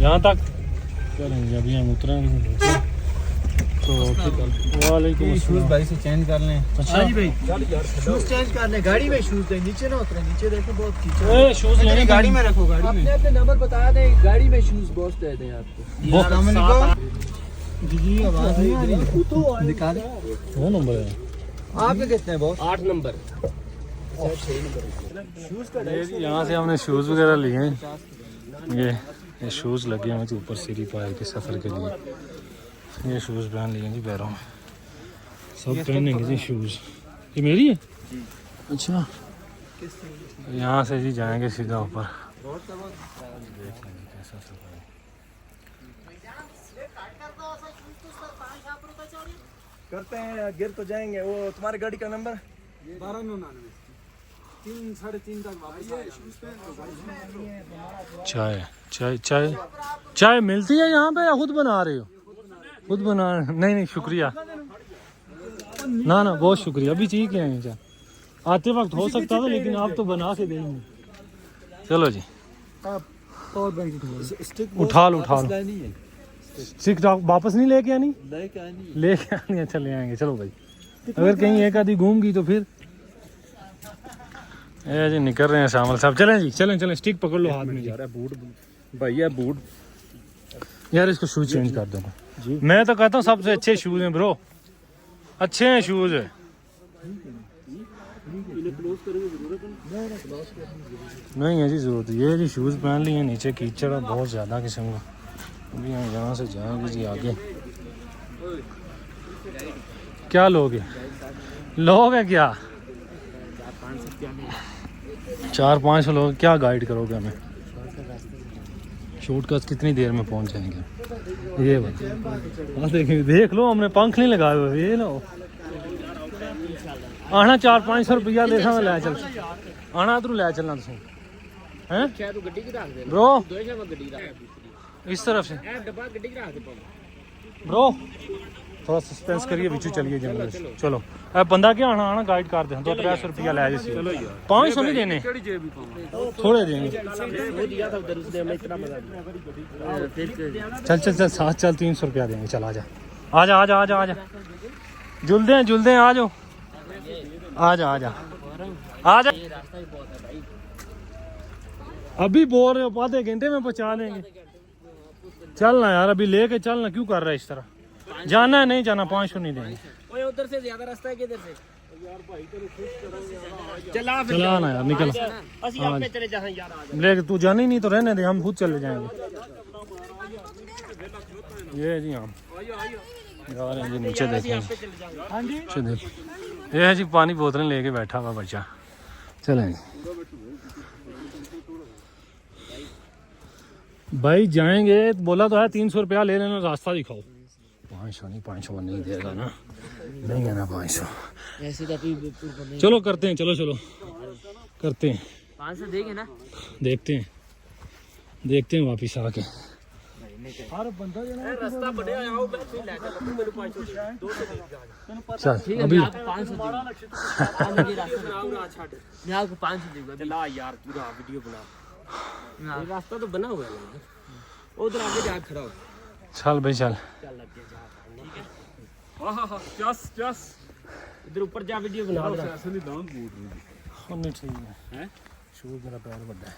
यहाँ तक चलेंगे, अभी हम उतरेंगे तो वालेकुम शूज भाई से चेंज कर लें। अच्छा जी भाई शूज चेंज करने गाड़ी में शूज दे, नीचे ना उतरे, नीचे देखो बहुत कीचड़। ए शूज लेने गाड़ी में रखो, गाड़ी में। आपने अपने नंबर बता दें, गाड़ी में शूज बॉस दे दें आपको। जी आवाज नहीं आ रही, दिखा दे। वो नंबर है आपके कितने हैं बॉस? 8 नंबर। यहाँ से हमने शूज़ वगैरह लिए हैं। ये शूज़ लगे हैं ऊपर सीढ़ी पाए के सफ़र के लिए। ये शूज़ पहन लिए जी पैरों में, सब पहनेंगे जी शूज़। ये मेरी है अच्छा। यहाँ से जी जाएंगे सीधा ऊपर, देख लेंगे कैसा सफ़र है। करते हैं, गिर तो जाएंगे। वो तुम्हारी गाड़ी का नंबर 1299 3 3.5 तक वापस। चाय चाय चाय चाय मिलती है यहाँ पे या खुद बना रहे हो? खुद बना? नहीं नहीं शुक्रिया, ना ना बहुत शुक्रिया, अभी चाहिए क्या है चाय? आते वक्त हो सकता था लेकिन आप तो बना के देंगे। चलो जी पावर बैंक उठा लो उठा लो। स्टिक वापस नहीं लेके आनी? लेके आनी, अच्छा ले आएंगे। चलो भाई, अगर कहीं एक आधी घूम गई तो फिर। ये जी निकल रहे हैं शामिल साहब, चलें जी चलें चलें। स्टिक पकड़ लो हाथ में जी। बूट भैया, बूट यार इसको शूज चेंज कर देना। मैं तो कहता हूँ सबसे अच्छे शूज हैं ब्रो, अच्छे हैं शूज है। नहीं है जी जरूरत। ये जी शूज पहन लिए, नीचे कीचड़ है बहुत ज्यादा किस्म का। अभी हम यहाँ से जाएंगे जी आगे। क्या लोगे? लोग है क्या? 400-500 लोग, क्या गाइड करोगे हमें? शॉर्टकट कितनी देर में पहुंच जाएंगे? ये बात देख लो, हमने पंख नहीं लगाए हुए। ये लो आना 400-500 रुपया ले लै चल आना इधर लै चलना तुम हैं ब्रो इस तरफ से ब्रो। थोड़ा सस्पेंस करिए, बिचू चलिए जंगल। चलो अब बंदा क्या आना आना गाइड कर दे। 200-300 रुपया लै जी। 500 नहीं देने, थोड़े देंगे। चल चल चल साथ चल, 300 रुपया देंगे। चल आजा आजा आजा आजा आजा, जुलदे हैं आ जाओ, आजा आजा आजा। अभी बोल रहे हो आधे घंटे में पहुंचा देंगे। चलना यार, अभी लेके चलना, क्यों कर रहा है इस तरह? जाना है नहीं जाना, 500 नहीं देंगे। उधर से ज्यादा रास्ता है किधर से? चला ना यार, निकल। लेकिन तू जाना ही नहीं तो रहने दे, हम खुद चले जाएंगे। ये जी हम जा रहे हैं जी नीचे, देखेंगे। ये है जी पानी बोतलें लेके बैठा हुआ बच्चा। चलें भाई जाएंगे, बोला तो है 300 रुपया ले लेना, रास्ता दिखाओ। 500 नहीं देगा ना, नहीं है ना 500। चलो करते हैं, चलो चलो करते हैं। 500 देंगे ना, देखते हैं वापिस आके। रास्ता बढ़िया आओ, मैं फिर ले चलता हूं, मेरे 500 चल अभी मैं आपको 500 दूंगा। चला यार पूरा वीडियो बना, रास्ता तो बना हुआ है, उधर आगे जा खड़ा हो। चल भाई चल। इधर ऊपर जा वीडियो बना। नहीं ठीक है, शूज मेरा पैर बड़ा है।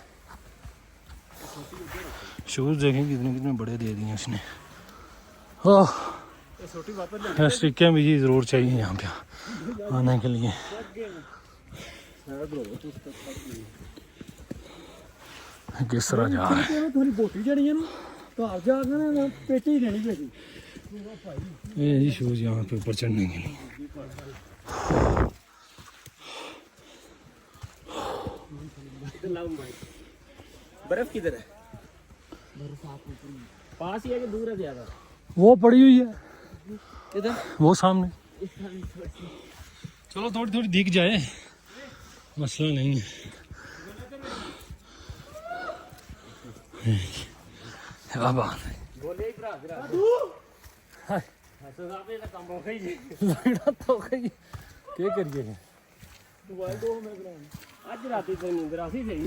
शूज देखें कितने बड़े दे दिए उसने। स्टिकें भी जरूर चाहिए यहाँ पे आने के लिए। किस तरह जा रहा है? थोड़ी बोटी जड़ी है ना, तो आप जा ना पेटी देनी पेटी। ये जी शूज यहाँ पे ऊपर चढ़ने के लिए। बर्फ किधर है? पास ही है कि दूर है ज्यादा? वो पड़ी हुई है इधर, वो सामने। चलो थोड़ी थोड़ी दिख जाए, मसला नहीं है। क्या बात है? क्या करिए आज रात नींद राशि सही।